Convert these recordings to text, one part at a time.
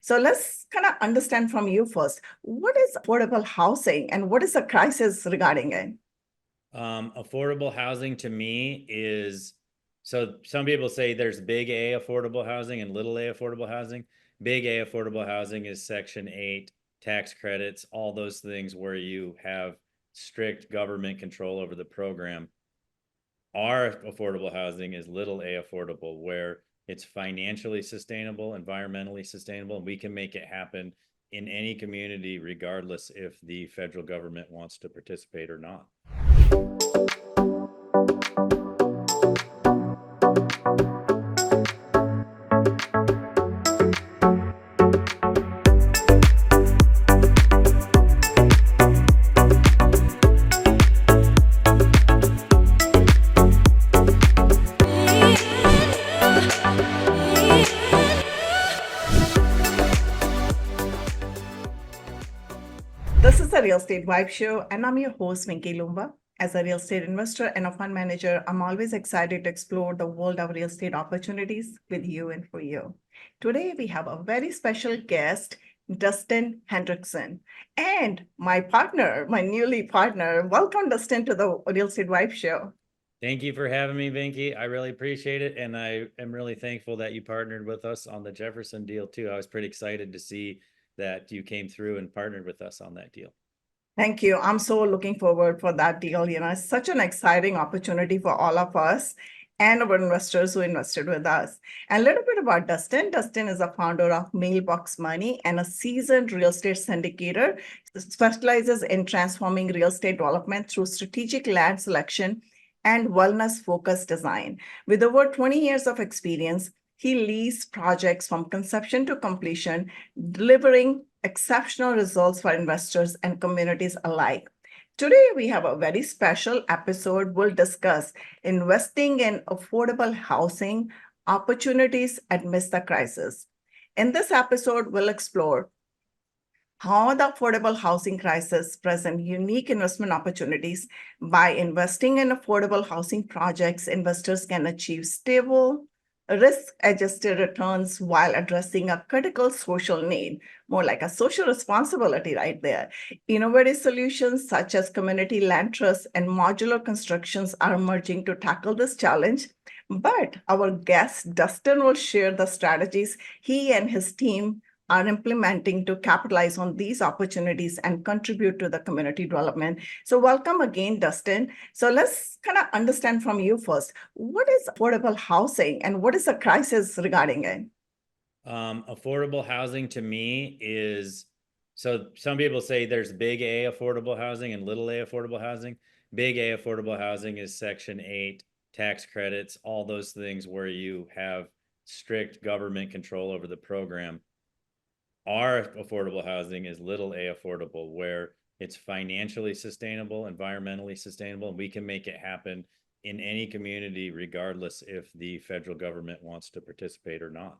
So let's kind of understand from you first, what is affordable housing and what is the crisis regarding it? Affordable housing to me is, so some people say there's big A affordable housing and little A affordable housing. Big A affordable housing is Section 8, tax credits, all those things where you have strict government control over the program. Our affordable housing is little A affordable, where it's financially sustainable, environmentally sustainable, and we can make it happen in any community, regardless if the federal government wants to participate or not. This is the Real Estate Vibe Show, and I'm your host, Vinki Loomba. As a real estate investor and a fund manager, I'm always excited to explore the world of real estate opportunities with you and for you. Today, we have a very special guest, Dustin Hendrickson, and my partner, my newly partner. Welcome, Dustin, to the Real Estate Vibe Show. Thank you for having me, Vinky. I really appreciate it. And I am really thankful that you partnered with us on the Jefferson deal too. I was pretty excited to see that you came through and partnered with us on that deal. Thank you. I'm so looking forward for that deal. It's such an exciting opportunity for all of us and our investors who invested with us. And a little bit about Dustin. Dustin is a founder of Mailbox Money and a seasoned real estate syndicator, specializes in transforming real estate development through strategic land selection and wellness-focused design. With over 20 years of experience, he leads projects from conception to completion, delivering exceptional results for investors and communities alike. Today, we have a very special episode. We'll discuss investing in affordable housing opportunities amidst the crisis. In this episode, we'll explore how the affordable housing crisis presents unique investment opportunities. By investing in affordable housing projects, investors can achieve stable, risk-adjusted returns while addressing a critical social need, more like a social responsibility right there. Innovative solutions such as community land trusts and modular constructions are emerging to tackle this challenge. But our guest, Dustin, will share the strategies he and his team are implementing to capitalize on these opportunities and contribute to the community development. So welcome again, Dustin. So let's kind of understand from you first, what is affordable housing and what is the crisis regarding it? Affordable housing to me is, so some people say there's big A affordable housing and little A affordable housing. Big A affordable housing is Section 8, tax credits, all those things where you have strict government control over the program. Our affordable housing is little A affordable, where it's financially sustainable, environmentally sustainable, and we can make it happen in any community, regardless if the federal government wants to participate or not.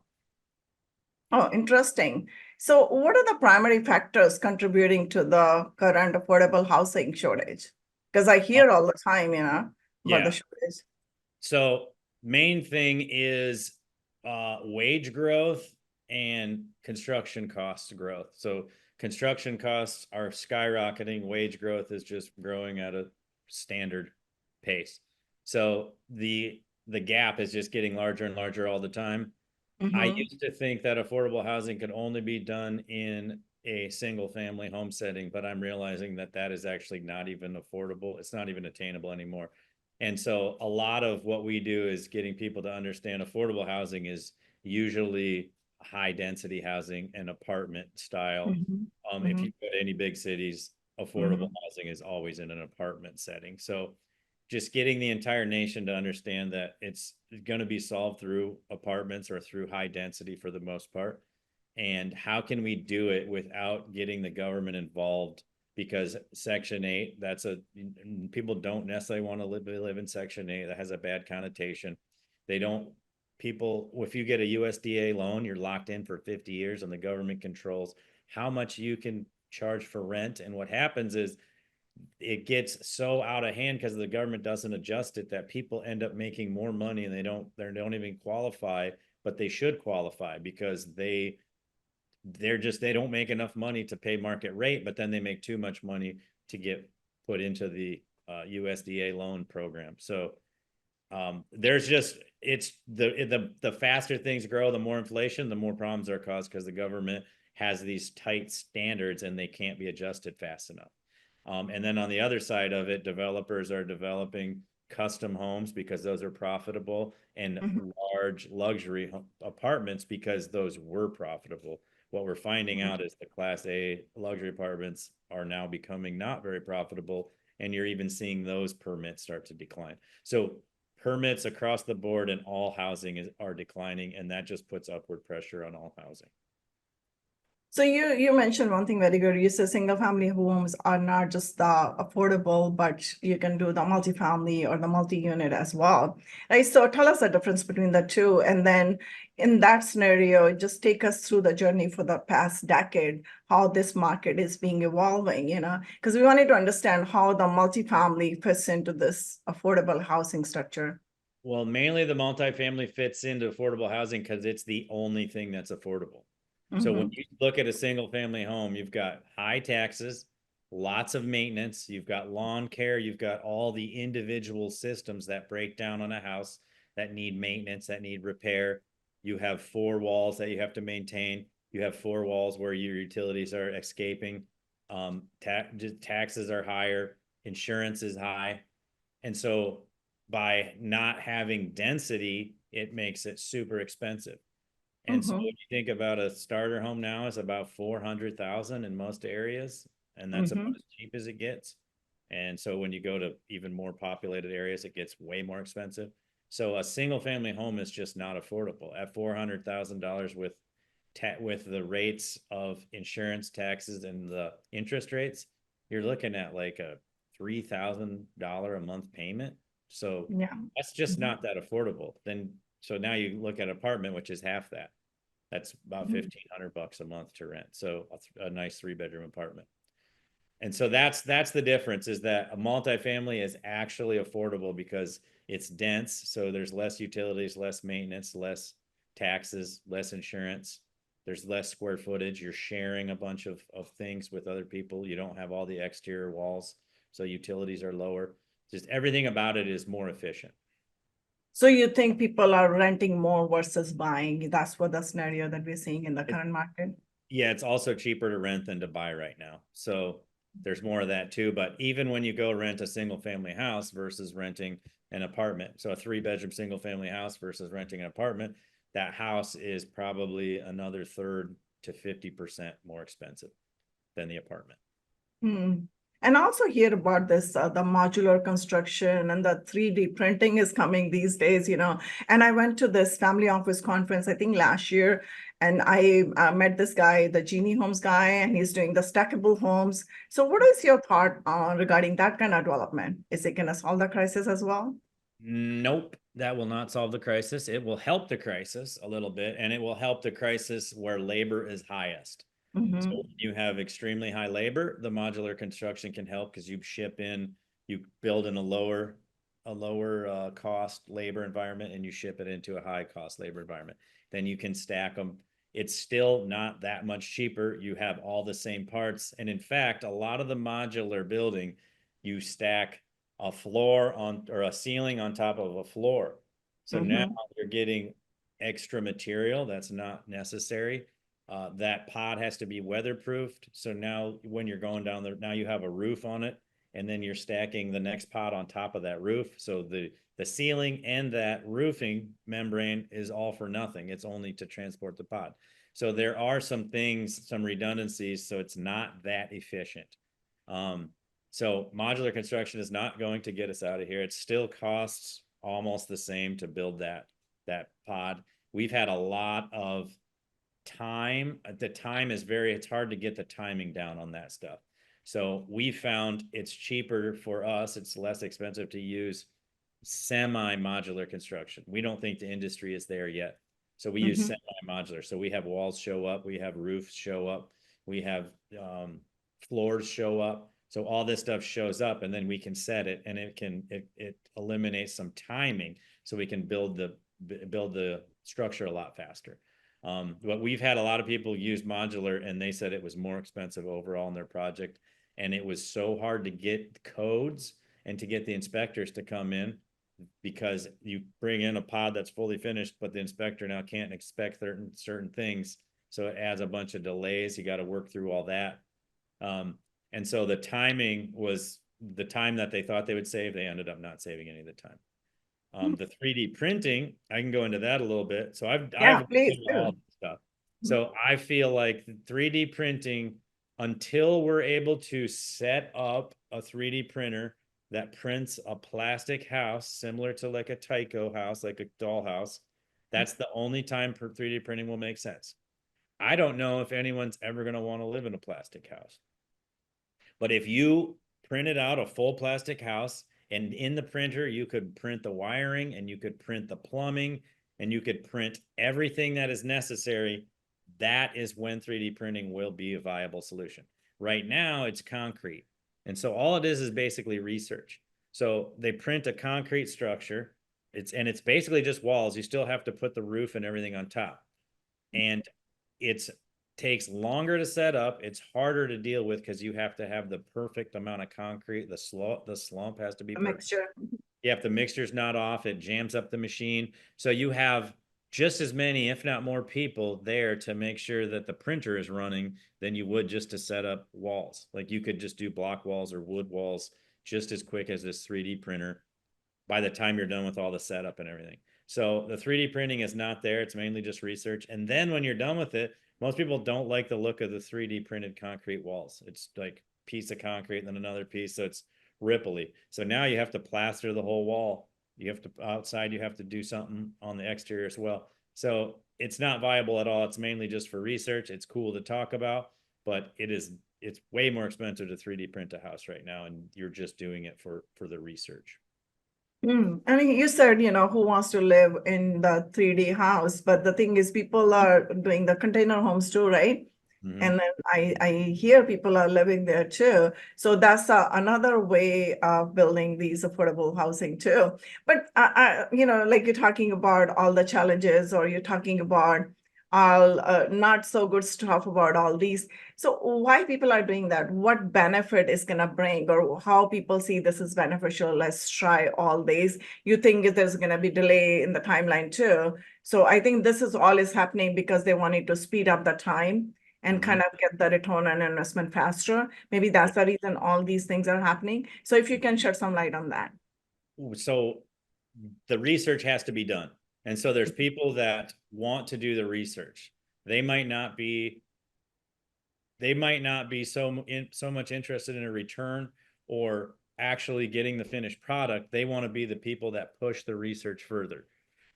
Oh, interesting. So what are the primary factors contributing to the current affordable housing shortage? Because I hear all the time, about the shortage. So main thing is wage growth and construction cost growth. So construction costs are skyrocketing. Wage growth is just growing at a standard pace. So the gap is just getting larger and larger all the time. I used to think that affordable housing could only be done in a single family home setting, but I'm realizing that that is actually not even affordable. It's not even attainable anymore. And so a lot of what we do is getting people to understand affordable housing is usually high density housing and apartment style. If you go to any big cities, affordable housing is always in an apartment setting. So just getting the entire nation to understand that it's going to be solved through apartments or through high density for the most part. And how can we do it without getting the government involved? Because Section 8, people don't necessarily want to live in Section 8. That has a bad connotation. If you get a USDA loan, you're locked in for 50 years and the government controls how much you can charge for rent. And what happens is it gets so out of hand because the government doesn't adjust it that people end up making more money and they don't even qualify, but they should qualify because they they don't make enough money to pay market rate, but then they make too much money to get put into the USDA loan program. So there's just, it's the faster things grow, the more inflation, the more problems are caused, because the government has these tight standards and they can't be adjusted fast enough. And then on the other side of it, developers are developing custom homes because those are profitable, and Mhm. large luxury apartments because those were profitable. What we're finding out is the Class A luxury apartments are now becoming not very profitable, and you're even seeing those permits start to decline. So permits across the board and all housing are declining, and that just puts upward pressure on all housing. So you mentioned one thing very good. You said single family homes are not just the affordable, but you can do the multifamily or the multi-unit as well. Right. So tell us the difference between the two. And then in that scenario, just take us through the journey for the past decade, how this market is being evolving, because we wanted to understand how the multifamily fits into this affordable housing structure. Well, mainly the multifamily fits into affordable housing because it's the only thing that's affordable. So when Mm-hmm. you look at a single family home, you've got high taxes, lots of maintenance, you've got lawn care, you've got all the individual systems that break down on a house that need maintenance, that need repair. You have four walls that you have to maintain. You have four walls where your utilities are escaping. Taxes are higher, insurance is high. And so by not having density, it makes it super expensive. And so Mm-hmm. if you think about a starter home now is about 400,000 in most areas, and that's about Mm-hmm. as cheap as it gets. And so when you go to even more populated areas, it gets way more expensive. So a single family home is just not affordable at $400,000 with the rates of insurance, taxes, and the interest rates. You're looking at like a $3,000 a month payment. So Yeah. that's just Mm-hmm. not that affordable. Then so now you look at an apartment, which is half that. That's about $1,500 a month to rent. So a nice 3-bedroom apartment. And so that's the difference, is that a multifamily is actually affordable because it's dense. So there's less utilities, less maintenance, less taxes, less insurance. There's less square footage. You're sharing a bunch of things with other people. You don't have all the exterior walls. So utilities are lower. Just everything about it is more efficient. So you think people are renting more versus buying? That's what the scenario that we're seeing in the It, current market. yeah, it's also cheaper to rent than to buy right now. So there's more of that too. But even when you go rent a single family house versus renting an apartment, so a 3-bedroom single family house versus renting an apartment, that house is probably another third to 50% more expensive than the apartment. Hmm. And I also hear about this, the modular construction and the 3D printing is coming these days. And I went to this family office conference, I think last year, and I met this guy, the Genie Homes guy, and he's doing the stackable homes. So what is your thought regarding that kind of development? Is it going to solve the crisis as well? Nope, that will not solve the crisis. It will help the crisis a little bit, and it will help the crisis where labor is highest. So Mm-hmm. when you have extremely high labor, the modular construction can help because you build in a lower cost labor environment, and you ship it into a high cost labor environment. Then you can stack them. It's still not that much cheaper. You have all the same parts. And in fact, a lot of the modular building, you stack a floor on or a ceiling on top of a floor. So now Mm-hmm. you're getting extra material that's not necessary. That pod has to be weatherproofed. So now when you're going down there, now you have a roof on it, and then you're stacking the next pod on top of that roof. So the ceiling and that roofing membrane is all for nothing. It's only to transport the pod. So there are some things, some redundancies, so it's not that efficient. So modular construction is not going to get us out of here. It still costs almost the same to build that pod. We've had a lot of time. The time is it's hard to get the timing down on that stuff. So we found it's cheaper for us. It's less expensive to use semi-modular construction. We don't think the industry is there yet. So we use Mm-hmm. semi-modular. So we have walls show up, we have roofs show up, we have floors show up. So all this stuff shows up, and then we can set it, and it eliminates some timing, so we can build the structure a lot faster. But we've had a lot of people use modular and they said it was more expensive overall in their project. And it was so hard to get codes and to get the inspectors to come in because you bring in a pod that's fully finished, but the inspector now can't inspect certain things. So it adds a bunch of delays. You got to work through all that. And so the timing was the time that they thought they would save. They ended up not saving any of the time. The 3D printing, I can go into that a little bit. So I've Yeah, looked please into all do. this stuff. So I feel like 3D printing, until we're able to set up a 3D printer that prints a plastic house similar to like a Tyco house, like a doll house, that's the only time 3D printing will make sense. I don't know if anyone's ever going to want to live in a plastic house. But if you printed out a full plastic house and in the printer, you could print the wiring and you could print the plumbing and you could print everything that is necessary, that is when 3D printing will be a viable solution. Right now, it's concrete. And so all it is basically research. So they print a concrete structure. It's basically just walls. You still have to put the roof and everything on top. And it's takes longer to set up. It's harder to deal with because you have to have the perfect amount of concrete. The slump has to be A perfect. mixture. Yeah, if the mixture's not off, it jams up the machine. So you have just as many, if not more people there to make sure that the printer is running than you would just to set up walls. Like you could just do block walls or wood walls just as quick as this 3D printer by the time you're done with all the setup and everything. So the 3D printing is not there. It's mainly just research. And then when you're done with it, most people don't like the look of the 3D printed concrete walls. It's like piece of concrete and then another piece. So it's ripply. So now you have to plaster the whole wall. You have to outside, you have to do something on the exterior as well. So it's not viable at all. It's mainly just for research. It's cool to talk about, but it's way more expensive to 3D print a house right now. And you're just doing it for the research. And you said, who wants to live in the 3D house, but the thing is people are doing the container homes too, right? Mm-hmm. And then I hear people are living there too. So that's another way of building these affordable housing too. But, like you're talking about all the challenges or you're talking about all not so good stuff about all these. So why people are doing that? What benefit is going to bring or how people see this is beneficial? Let's try all these. You think there's going to be delay in the timeline too. So I think this is all is happening because they wanted to speed up the time and kind of get the return on investment faster. Maybe that's the reason all these things are happening. So if you can shed some light on that. So the research has to be done. And so there's people that want to do the research. They might not be so much interested in a return or actually getting the finished product. They want to be the people that push the research further.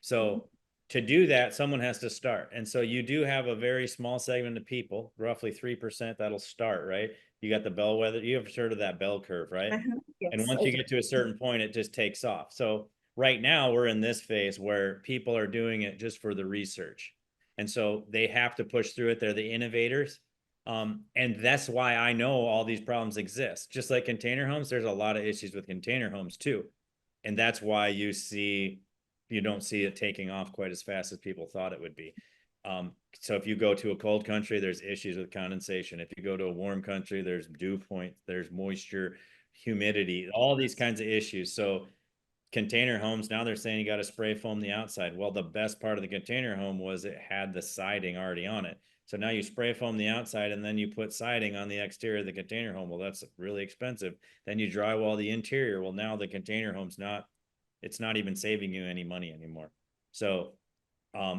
So to do that, someone has to start. And so you do have a very small segment of people, roughly 3%, that'll start, right? You got the bellwether, you have heard of that bell curve, right? Yes. And once you get to a certain point, it just takes off. So right now we're in this phase where people are doing it just for the research. And so they have to push through it. They're the innovators. And that's why I know all these problems exist. Just like container homes, there's a lot of issues with container homes too. And that's why you don't see it taking off quite as fast as people thought it would be. So if you go to a cold country, there's issues with condensation. If you go to a warm country, there's dew point, there's moisture, humidity, all these kinds of issues. So container homes, now they're saying you got to spray foam the outside. Well, the best part of the container home was it had the siding already on it. So now you spray foam the outside and then you put siding on the exterior of the container home. Well, that's really expensive. Then you drywall the interior. Well, now the container home's it's not even saving you any money anymore. So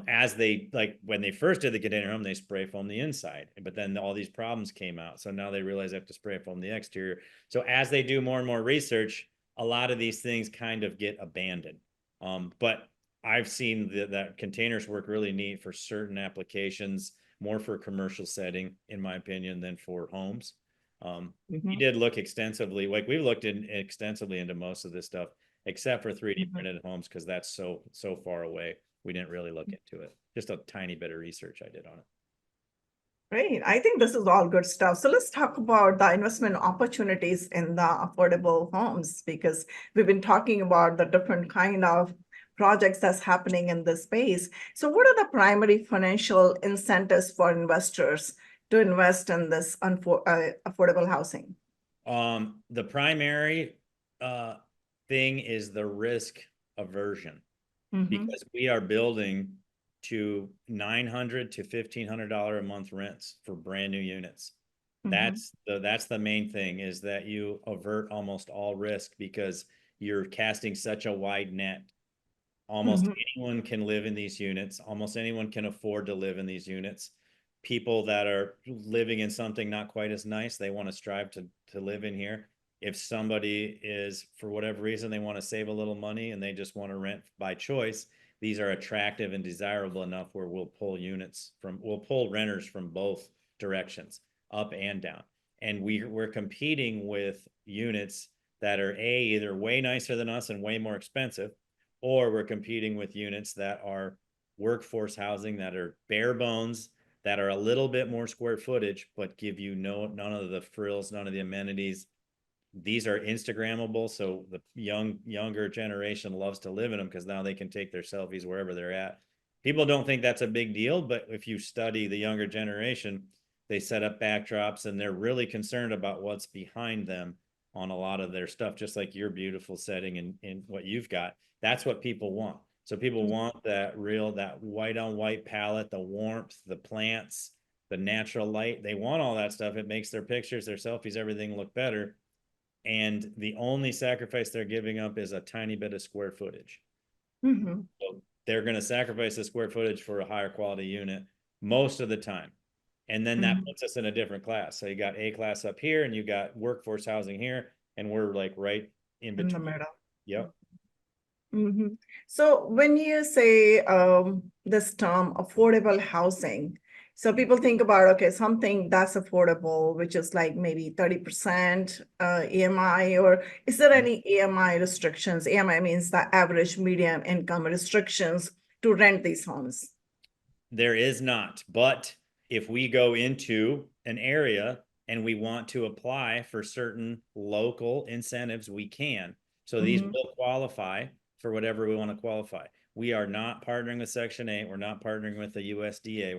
as they when they first did the container home, they spray foam the inside, but then all these problems came out. So now they realize they have to spray foam the exterior. So as they do more and more research, a lot of these things kind of get abandoned. But I've seen that containers work really neat for certain applications, more for a commercial setting, in my opinion, than for homes. We did look extensively, like we've looked extensively into most of this stuff, except for 3D printed homes, because that's so far away. We didn't really look into it. Just a tiny bit of research I did on it. Great. I think this is all good stuff. So let's talk about the investment opportunities in the affordable homes, because we've been talking about the different kind of projects that's happening in this space. So what are the primary financial incentives for investors to invest in this affordable housing? The primary thing is the risk aversion, Mm-hmm, because we are building to $900 to $1,500 a month rents for brand new units. mm-hmm, That's the main thing, is that you avert almost all risk because you're casting such a wide net. Almost mm-hmm, anyone can live in these units. Almost anyone can afford to live in these units. People that are living in something not quite as nice, they want to strive to live in here. If somebody is, for whatever reason, they want to save a little money and they just want to rent by choice, these are attractive and desirable enough where we'll pull renters from both directions, up and down. And we're competing with units that are either way nicer than us and way more expensive, or we're competing with units that are workforce housing, that are bare bones, that are a little bit more square footage, but give you none of the frills, none of the amenities. These are Instagrammable, so the younger generation loves to live in them because now they can take their selfies wherever they're at. People don't think that's a big deal, but if you study the younger generation, they set up backdrops and they're really concerned about what's behind them on a lot of their stuff, just like your beautiful setting and what you've got. That's what people want. So people want that white on white palette, the warmth, the plants, the natural light. They want all that stuff. It makes their pictures, their selfies, everything look better. And the only sacrifice they're giving up is a tiny bit of square footage. mm-hmm, So they're going to sacrifice the square footage for a higher quality unit most of the time. And then that mm-hmm. puts us in a different class. So you got A class up here and you got workforce housing here, and we're like right in In the between. middle. Yep. Mm-hmm. So when you say this term affordable housing, so people think about, okay, something that's affordable, which is like maybe 30% EMI, or is there any EMI restrictions? EMI means the average median income restrictions to rent these homes. There is not. But if we go into an area and we want to apply for certain local incentives, we can. So these Mm-hmm. will qualify for whatever we want to qualify. We are not partnering with Section 8. We're not partnering with the USDA.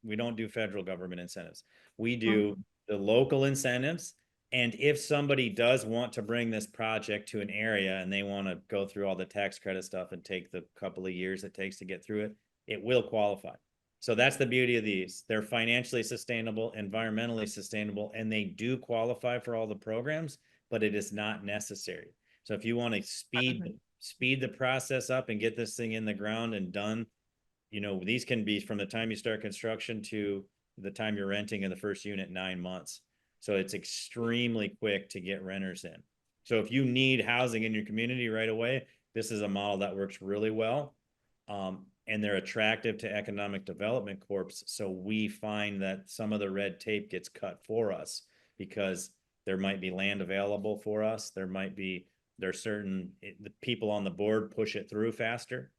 We don't do federal government incentives. We do Mm-hmm. the local incentives. And if somebody does want to bring this project to an area and they want to go through all the tax credit stuff and take the couple of years it takes to get through it, it will qualify. So that's the beauty of these. They're financially sustainable, environmentally sustainable, and they do qualify for all the programs, but it is not necessary. So if you want to speed the process up and get this thing in the ground and done, these can be from the time you start construction to the time you're renting in the first unit, 9 months. So it's extremely quick to get renters in. So if you need housing in your community right away, this is a model that works really well. And they're attractive to economic development corps. So we find that some of the red tape gets cut for us because there might be land available for us. There's certain the people on the board push it through faster.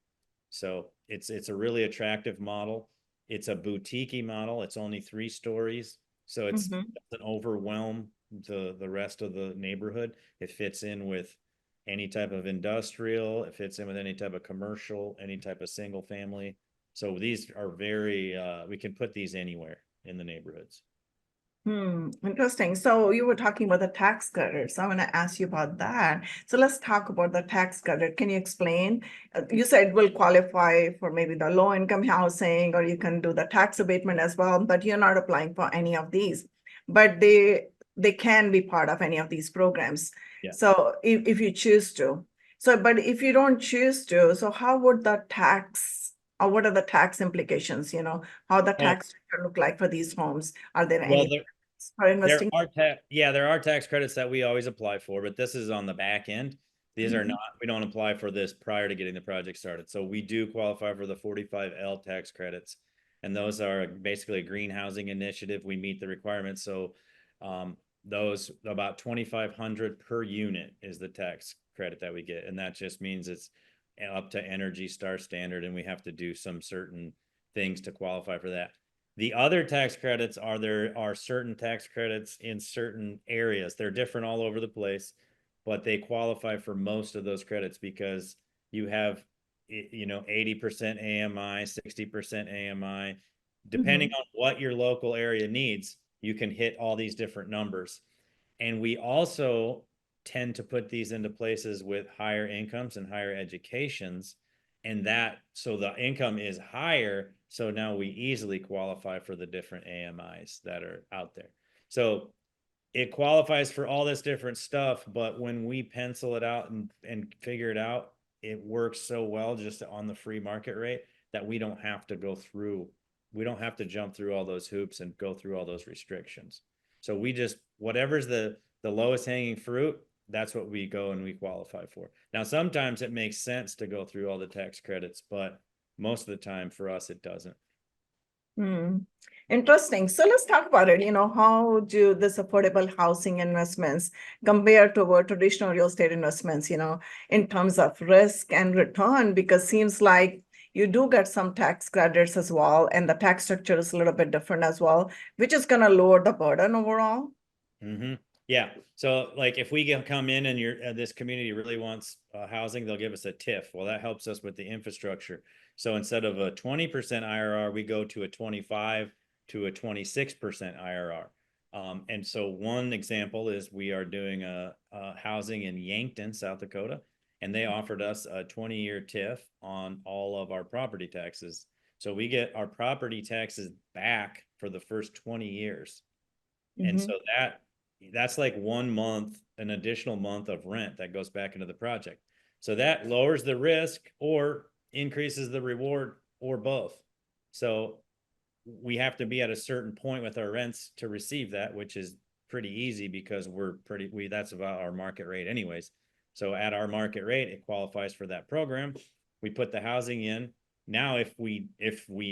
So it's a really attractive model. It's a boutique model. It's only 3 stories, so it Mm-hmm. doesn't overwhelm the rest of the neighborhood. It fits in with any type of industrial. It fits in with any type of commercial, any type of single family. So these are very we can put these anywhere in the neighborhoods. Interesting. So you were talking about the tax credit. So I'm going to ask you about that. So let's talk about the tax credit. Can you explain? You said will qualify for maybe the low income housing, or you can do the tax abatement as well, but you're not applying for any of these. But they can be part of any of these programs. Yeah. So if you choose to. So, but if you don't choose to, so how would the tax, or what are the tax implications? How the Oh, tax structure look like for these homes? Are there well, any for investing? there are tax credits that we always apply for, but this is on the back end. These are Mhm, not, we don't apply for this prior to getting the project started. So we do qualify for the 45L tax credits. And those are basically a green housing initiative. We meet the requirements. So those about 2,500 per unit is the tax credit that we get. And that just means it's up to Energy Star standard, and we have to do some certain things to qualify for that. The other tax credits there are certain tax credits in certain areas. They're different all over the place, but they qualify for most of those credits because you have 80% AMI, 60% AMI, depending Mhm. on what your local area needs, you can hit all these different numbers. And we also tend to put these into places with higher incomes and higher educations. And that, so the income is higher. So now we easily qualify for the different AMIs that are out there. So it qualifies for all this different stuff, but when we pencil it out and figure it out, it works so well just on the free market rate that we don't have to we don't have to jump through all those hoops and go through all those restrictions. So we just, whatever's the lowest hanging fruit, that's what we go and we qualify for. Now, sometimes it makes sense to go through all the tax credits, but most of the time for us, it doesn't. Hmm. Interesting. So let's talk about it. How do this affordable housing investments compare to our traditional real estate investments, in terms of risk and return? Because seems like you do get some tax credits as well, and the tax structure is a little bit different as well, which is going to lower the burden overall. Mm-hmm. Yeah. So like if we come in and this community really wants housing, they'll give us a TIF. Well, that helps us with the infrastructure. So instead of a 20% IRR, we go to a 25 to a 26% IRR. And so one example is we are doing a housing in Yankton, South Dakota, and they offered us a 20-year TIF on all of our property taxes. So we get our property taxes back for the first 20 years. And Mhm. so that's like 1 month, an additional month of rent that goes back into the project. So that lowers the risk or increases the reward or both. So we have to be at a certain point with our rents to receive that, which is pretty easy because that's about our market rate anyways. So at our market rate, it qualifies for that program. We put the housing in. Now, if we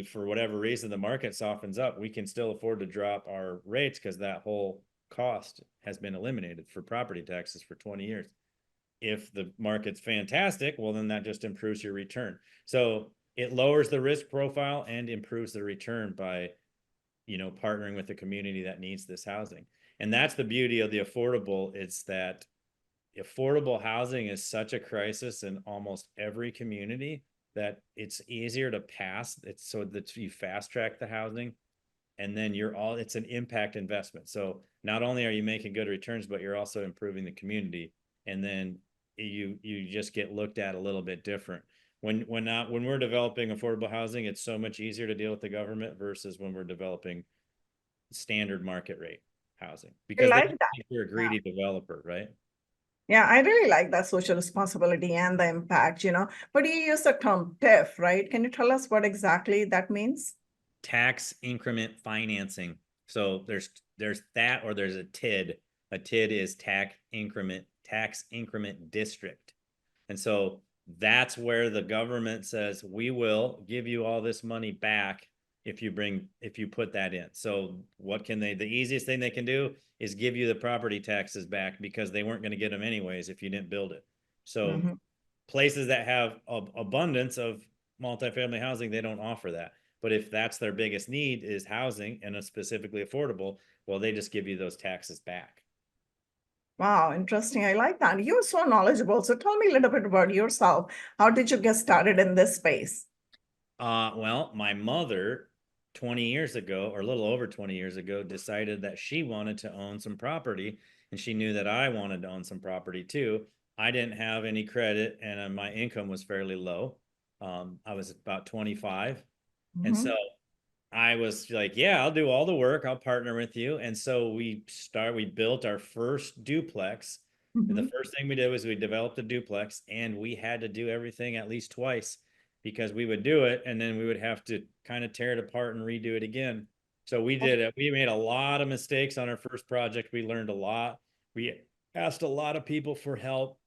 for whatever reason the market softens up, we can still afford to drop our rates because that whole cost has been eliminated for property taxes for 20 years. If the market's fantastic, well, then that just improves your return. So it lowers the risk profile and improves the return by, partnering with the community that needs this housing. And that's the beauty of the affordable. It's that affordable housing is such a crisis in almost every community that it's easier to pass. It's so that you fast track the housing, and then it's an impact investment. So not only are you making good returns, but you're also improving the community. And then you just get looked at a little bit different. When we're developing affordable housing, it's so much easier to deal with the government versus when we're developing standard market rate housing I because they like don't that. think you're a greedy developer, right? Yeah, I really like that social responsibility and the impact, But you use the term TIF, right? Can you tell us what exactly that means? Tax increment financing. So there's that, or there's a TID. A TID is tax increment district. And so that's where the government says, we will give you all this money back if you put that in. So the easiest thing they can do is give you the property taxes back because they weren't going to get them anyways if you didn't build it. So Mhm. places that have abundance of multifamily housing, they don't offer that. But if that's their biggest need is housing and it's specifically affordable, well, they just give you those taxes back. Wow, interesting. I like that. You're so knowledgeable. So tell me a little bit about yourself. How did you get started in this space? Well, my mother 20 years ago, or a little over 20 years ago, decided that she wanted to own some property, and she knew that I wanted to own some property too. I didn't have any credit, and my income was fairly low. I was about 25. And so Mhm. I was like, yeah, I'll do all the work. I'll partner with you. And so we built our first duplex. And the Mhm. first thing we did was we developed a duplex, and we had to do everything at least twice because we would do it and then we would have to kind of tear it apart and redo it again. So we did it. We made a lot of mistakes on our first project. We learned a lot. We asked a lot of people for help.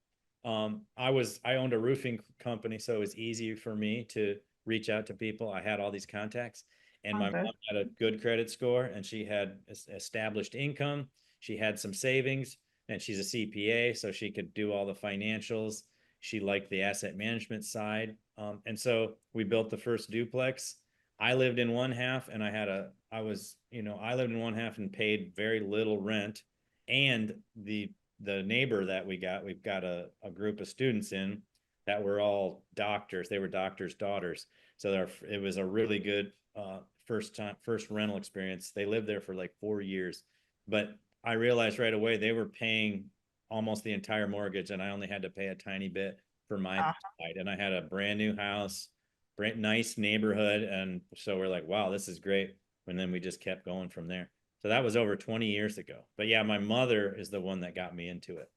I owned a roofing company, so it was easy for me to reach out to people. I had all these contacts, and my Okay. mom had a good credit score, and she had established income. She had some savings, and she's a CPA, so she could do all the financials. She liked the asset management side. And so we built the first duplex. I lived in one half, and I lived in one half and paid very little rent. And the neighbor that we've got a group of students in. that were all doctors. They were doctors' daughters. So it was a really good first rental experience. They lived there for like 4 years, but I realized right away they were paying almost the entire mortgage, and I only had to pay a tiny bit for my Uh, side. And I had a brand new house, brand nice neighborhood, and so we're like, wow, this is great. And then we just kept going from there. So that was over 20 years ago. But yeah, my mother is the one that got me into it.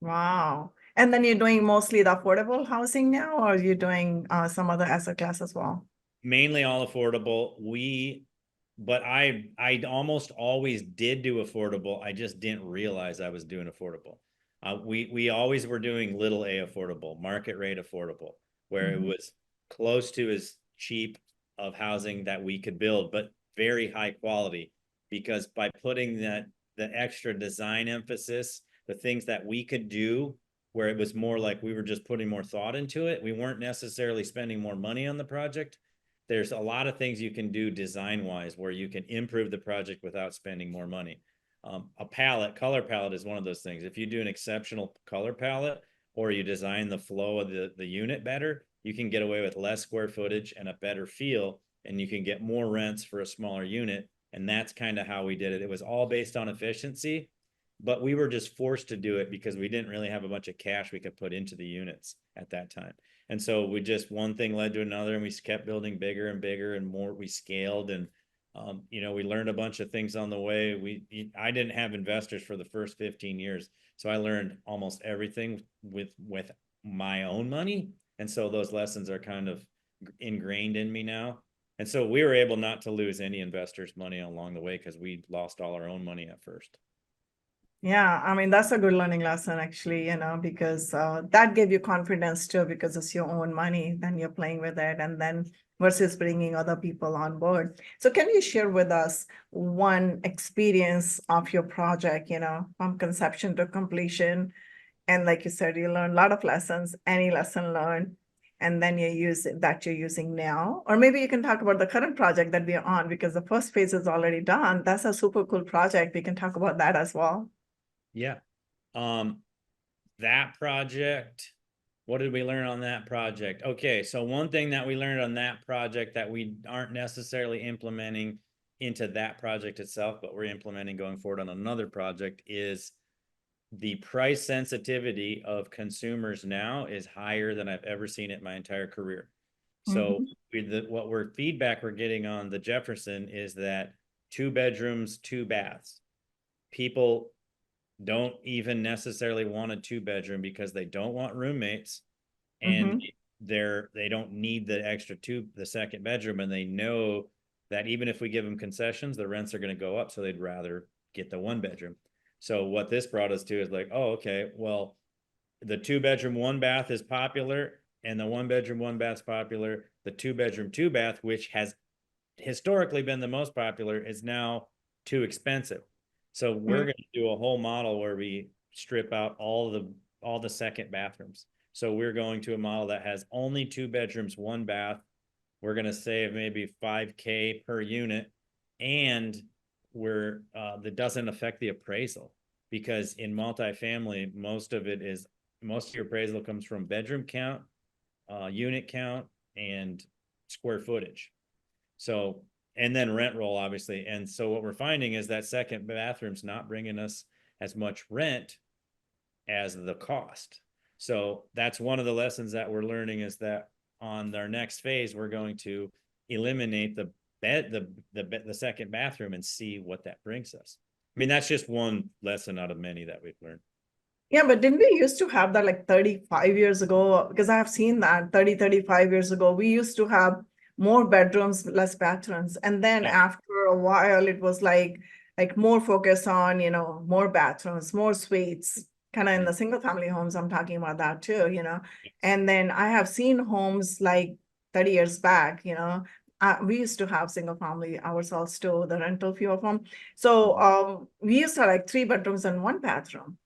wow. And then you're doing mostly the affordable housing now, or you're doing some other asset class as well? Mainly all affordable. But I almost always did do affordable. I just didn't realize I was doing affordable. We always were doing little a affordable, market rate affordable, where it Mhm. was close to as cheap of housing that we could build, but very high quality. Because by putting the extra design emphasis, the things that we could do, where it was more like we were just putting more thought into it, we weren't necessarily spending more money on the project. There's a lot of things you can do design wise where you can improve the project without spending more money. Color palette is one of those things. If you do an exceptional color palette or you design the flow of the unit better, you can get away with less square footage and a better feel, and you can get more rents for a smaller unit. And that's kind of how we did it. It was all based on efficiency, but we were just forced to do it because we didn't really have a bunch of cash we could put into the units at that time. And so we just, one thing led to another, and we kept building bigger and bigger and more. We scaled, and we learned a bunch of things on the way. I didn't have investors for the first 15 years, so I learned almost everything with my own money. And so those lessons are kind of ingrained in me now. And so we were able not to lose any investors' money along the way because we lost all our own money at first. Yeah, I mean, that's a good learning lesson, actually, because that gave you confidence too, because it's your own money, then you're playing with it, and then versus bringing other people on board. So, can you share with us one experience of your project, from conception to completion? And like you said, you learned a lot of lessons, any lesson learned, and then you use it that you're using now. Or maybe you can talk about the current project that we are on, because the first phase is already done. That's a super cool project. We can talk about that as well. Yeah. Um, that project, what did we learn on that project? Okay, so one thing that we learned on that project that we aren't necessarily implementing into that project itself, but we're implementing going forward on another project, is the price sensitivity of consumers now is higher than I've ever seen it in my entire career. So Mhm. feedback we're getting on the Jefferson is that 2 bedrooms, 2 baths. People don't even necessarily want a 2 bedroom because they don't want roommates, and Mhm. they don't need the second bedroom, and they know that even if we give them concessions, the rents are going to go up, so they'd rather get the 1 bedroom. So what this brought us to is like, oh, okay, well, the 2 bedroom 1 bath is popular, and the 1 bedroom 1 bath's popular. The 2 bedroom 2 bath, which has historically been the most popular, is now too expensive. So we're Mm. going to do a whole model where we strip out all the second bathrooms. So we're going to a model that has only 2 bedrooms, 1 bath. We're going to save maybe 5K per unit, and that doesn't affect the appraisal, because in multifamily, most of your appraisal comes from bedroom count, unit count, and square footage. So, and then rent roll, obviously. And so what we're finding is that second bathroom's not bringing us as much rent as the cost. So that's one of the lessons that we're learning, is that on our next phase, we're going to eliminate the second bathroom and see what that brings us. I mean, that's just one lesson out of many that we've learned. Yeah, but didn't we used to have that like 35 years ago? Because I have seen that 30, 35 years ago, we used to have more bedrooms, less bathrooms. And then Yeah. after a while, it was like more focus on, more bathrooms, more suites, kind of in the single family homes. I'm talking about that too. And then I have seen homes like 30 years back, we used to have single family ourselves too, the rental few of them. So we used to have like 3 bedrooms and 1 bathroom,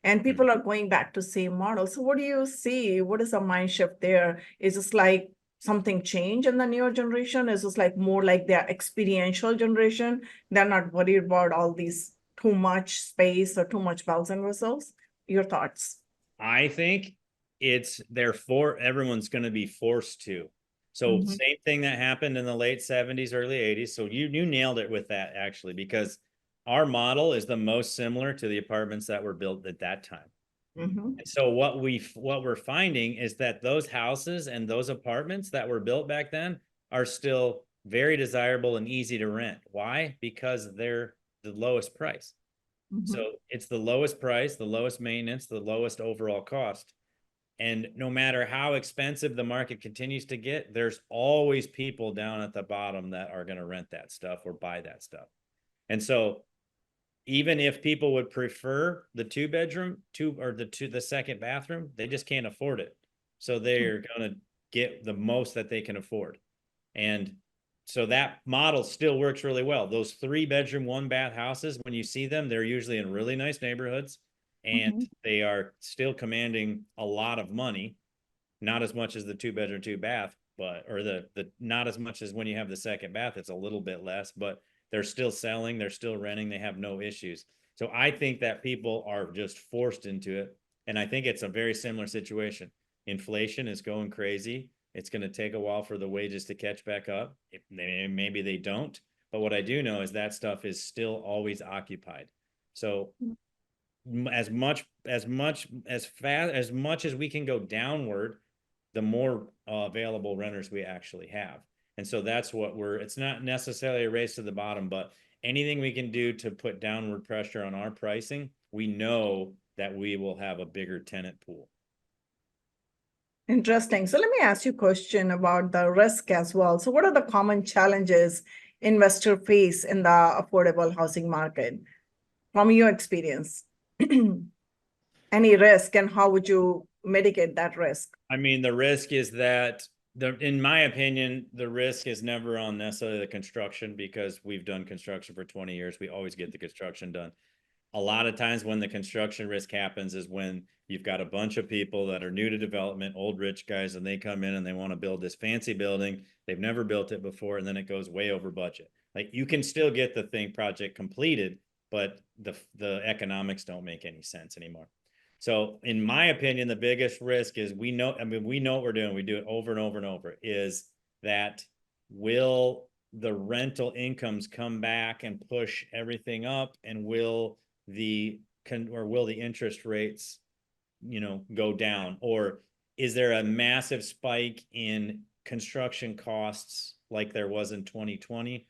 and Mhm. people are going back to same model. So what do you see? What is the mind shift there? Is this like something change in the newer generation? Is this like more like their experiential generation? They're not worried about all these too much space or too much bells and whistles? Your thoughts? I think everyone's going to be forced to. So Mhm. same thing that happened in the late 70s, early 80s. So you nailed it with that, actually, because our model is the most similar to the apartments that were built at that time. Mhm. And so what we're finding is that those houses and those apartments that were built back then are still very desirable and easy to rent. Why? Because they're the lowest price. Mhm. So it's the lowest price, the lowest maintenance, the lowest overall cost. And no matter how expensive the market continues to get, there's always people down at the bottom that are going to rent that stuff or buy that stuff. And so even if people would prefer the the second bathroom, they just can't afford it. So they're going to get the most that they can afford. And so that model still works really well. Those 3-bedroom, 1-bath houses, when you see them, they're usually in really nice neighborhoods and Mhm. they are still commanding a lot of money. Not as much as the 2-bedroom, 2-bath, but or the not as much as when you have the second bath, it's a little bit less, but they're still selling, they're still renting, they have no issues. So I think that people are just forced into it. And I think it's a very similar situation. Inflation is going crazy. It's going to take a while for the wages to catch back up. Maybe they don't. But what I do know is that stuff is still always occupied. So as much as we can go downward, the more available renters we actually have. And so that's what it's not necessarily a race to the bottom, but anything we can do to put downward pressure on our pricing, we know that we will have a bigger tenant pool. Interesting. So let me ask you a question about the risk as well. So what are the common challenges investor face in the affordable housing market from your experience? Any risk and how would you mitigate that risk? I mean, the risk is that in my opinion, the risk is never on necessarily the construction, because we've done construction for 20 years. We always get the construction done. A lot of times when the construction risk happens is when you've got a bunch of people that are new to development, old rich guys, and they come in and they want to build this fancy building. They've never built it before, and then it goes way over budget. Like, you can still get the project completed, but the economics don't make any sense anymore. So in my opinion, the biggest risk is we know what we're doing. We do it over and over and over, is that will the rental incomes come back and push everything up, and will the interest rates, go down, or is there a massive spike in construction costs like there was in 2020?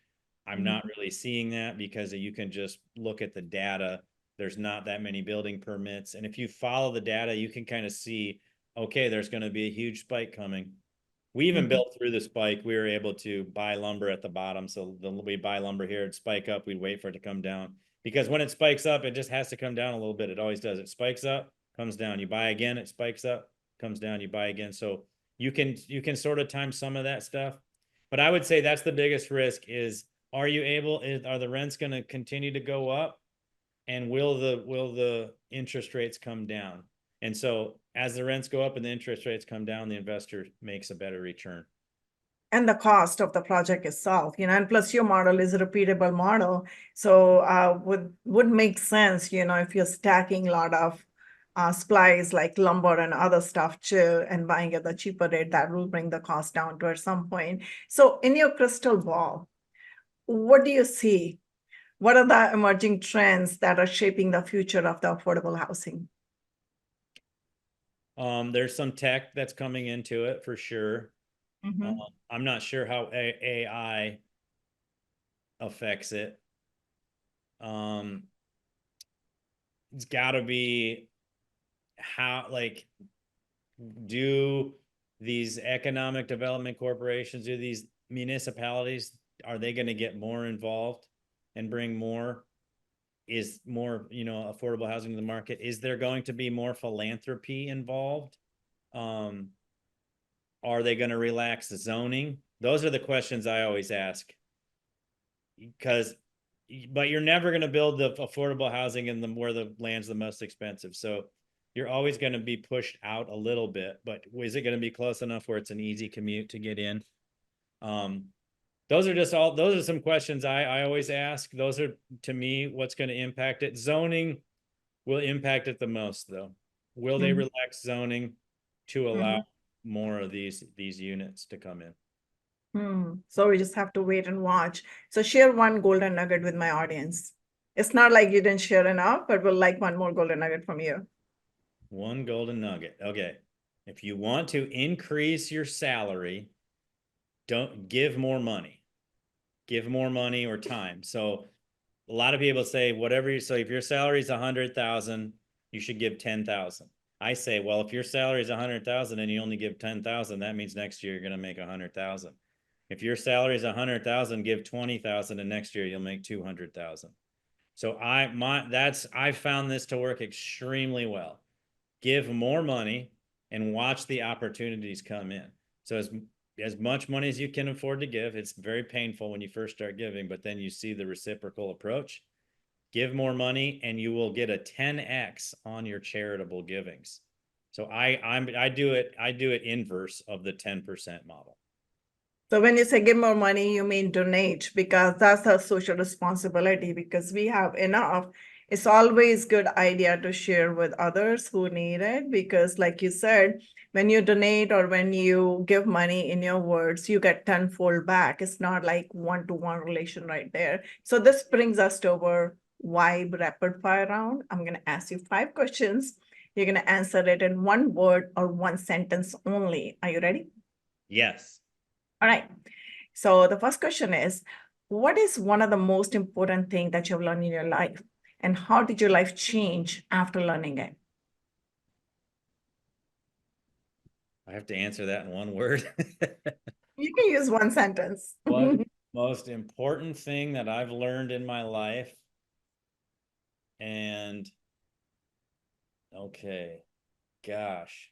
I'm Mhm. not really seeing that, because you can just look at the data. There's not that many building permits, and if you follow the data, you can kind of see, okay, there's going to be a huge spike coming. We even Mhm. built through the spike. We were able to buy lumber at the bottom. So we buy lumber here, it'd spike up, we'd wait for it to come down. Because when it spikes up, it just has to come down a little bit. It always does. It spikes up, comes down. You buy again, it spikes up, comes down, you buy again. So you can sort of time some of that stuff. But I would say that's the biggest risk is, are the rents going to continue to go up? And will the interest rates come down? And so as the rents go up and the interest rates come down, the investor makes a better return. And the cost of the project itself, and plus your model is a repeatable model. So would make sense, if you're stacking a lot of supplies like lumber and other stuff too, and buying at the cheaper rate, that will bring the cost down to at some point. So in your crystal ball, what do you see? What are the emerging trends that are shaping the future of the affordable housing? There's some tech that's coming into it for sure. Um, Mhm. I'm not sure how AI affects it. Um, it's got to be how, like, do these economic development corporations, do these municipalities, are they going to get more involved and bring more affordable housing to the market? Is there going to be more philanthropy involved? Um, are they going to relax the zoning? Those are the questions I always ask. Because but you're never going to build the affordable housing in where the land's the most expensive. So you're always going to be pushed out a little bit, but is it going to be close enough where it's an easy commute to get in? Um, those are some questions I always ask. Those are, to me, what's going to impact it. Zoning will impact it the most, though. Will they Mhm. relax zoning? to allow Mhm. more of these units to come in. So we just have to wait and watch. So share one golden nugget with my audience. It's not like you didn't share enough, but we'll like one more golden nugget from you. One golden nugget. Okay. If you want to increase your salary, don't give more money. Give more money or time. So a lot of people say whatever you, so if your salary is 100,000, you should give 10,000. I say, well, if your salary is 100,000 and you only give 10,000, that means next year you're going to make 100,000. If your salary is 100,000, give 20,000 and next year you'll make 200,000. So I found this to work extremely well. Give more money and watch the opportunities come in. So as much money as you can afford to give, it's very painful when you first start giving, but then you see the reciprocal approach. Give more money and you will get a 10x on your charitable givings. So I do it inverse of the 10% model. So when you say give more money, you mean donate because that's our social responsibility because we have enough. It's always good idea to share with others who need it because like you said, when you donate or when you give money in your words, you get tenfold back. It's not like one-to-one relation right there. So this brings us to our vibe rapid fire round. I'm going to ask you 5 questions. You're going to answer it in one word or one sentence only. Are you ready? Yes. All right. So the first question is, what is one of the most important thing that you've learned in your life? And how did your life change after learning it? I have to answer that in one word. You can use one sentence. What most important thing that I've learned in my life? And okay, gosh.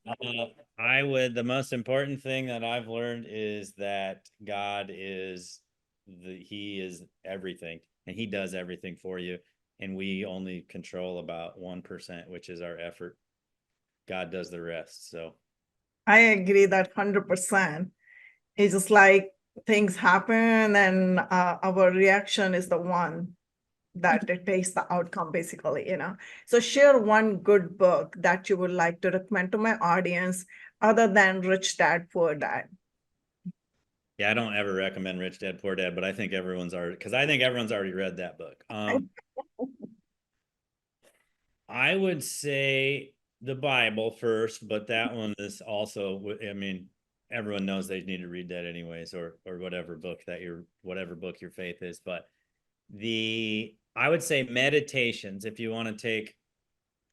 The most important thing that I've learned is that God is he is everything and he does everything for you. And we only control about 1%, which is our effort. God does the rest. So I agree that 100%. It's just like things happen and our reaction is the one that dictates the outcome, basically. So share one good book that you would like to recommend to my audience other than Rich Dad, Poor Dad. yeah, I don't ever recommend Rich Dad Poor Dad, but I think everyone's already read that book. I would say the Bible first, but that one is also, I mean, everyone knows they need to read that anyways, or whatever book your faith is. But I would say meditations, if you want to take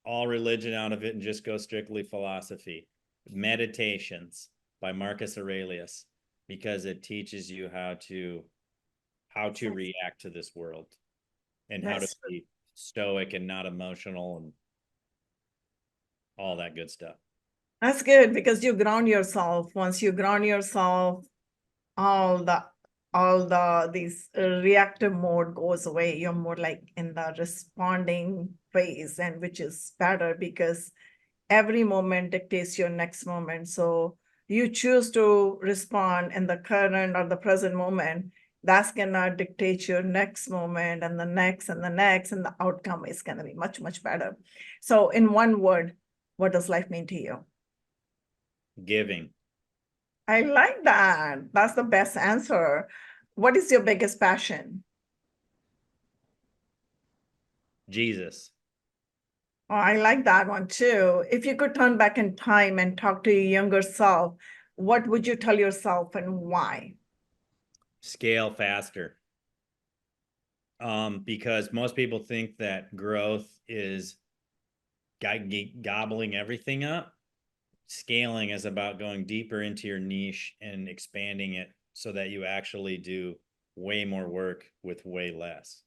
all religion out of it and just go strictly philosophy, Meditations by Marcus Aurelius, because it teaches you how to react to this world and how to That's be stoic and not emotional and all that good stuff. That's good because you ground yourself. Once you ground yourself, all the these reactive mode goes away. You're more like in the responding phase, and which is better because every moment dictates your next moment. So you choose to respond in the current or the present moment. That's gonna dictate your next moment and the next and the next, and the outcome is gonna be much, much better. So in one word, what does life mean to you? Giving. I like that. That's the best answer. What is your biggest passion? Jesus. Oh, I like that one too. If you could turn back in time and talk to your younger self, what would you tell yourself and why? Scale faster. Because most people think that growth is gobbling everything up. Scaling is about going deeper into your niche and expanding it so that you actually do way more work with way less.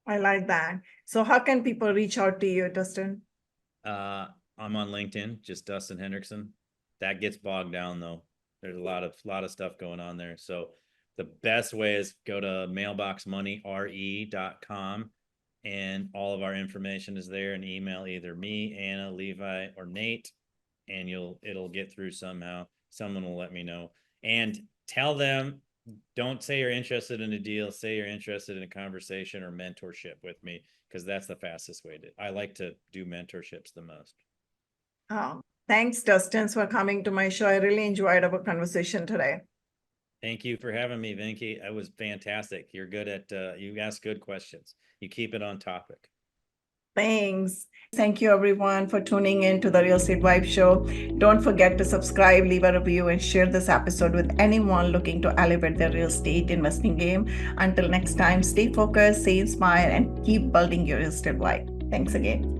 I like that. So how can people reach out to you, Dustin? Uh, I'm on LinkedIn, just Dustin Hendrickson. That gets bogged down though. There's a lot of stuff going on there. So the best way is go to mailboxmoneyre.com and all of our information is there, and email either me, Anna, Levi, or Nate, and it'll get through somehow. Someone will let me know. And tell them, don't say you're interested in a deal, say you're interested in a conversation or mentorship with me, because that's the fastest way to. I like to do mentorships the most. Oh, Thanks, Dustin, for coming to my show. I really enjoyed our conversation today. Thank you for having me, Vinki. That was fantastic. You're good at, you ask good questions. You keep it on topic. Thanks. Thank you, everyone, for tuning in to the Real Estate Vibe Show. Don't forget to subscribe, leave a review, and share this episode with anyone looking to elevate their real estate investing game. Until next time, stay focused, stay inspired, and keep building your real estate vibe. Thanks again.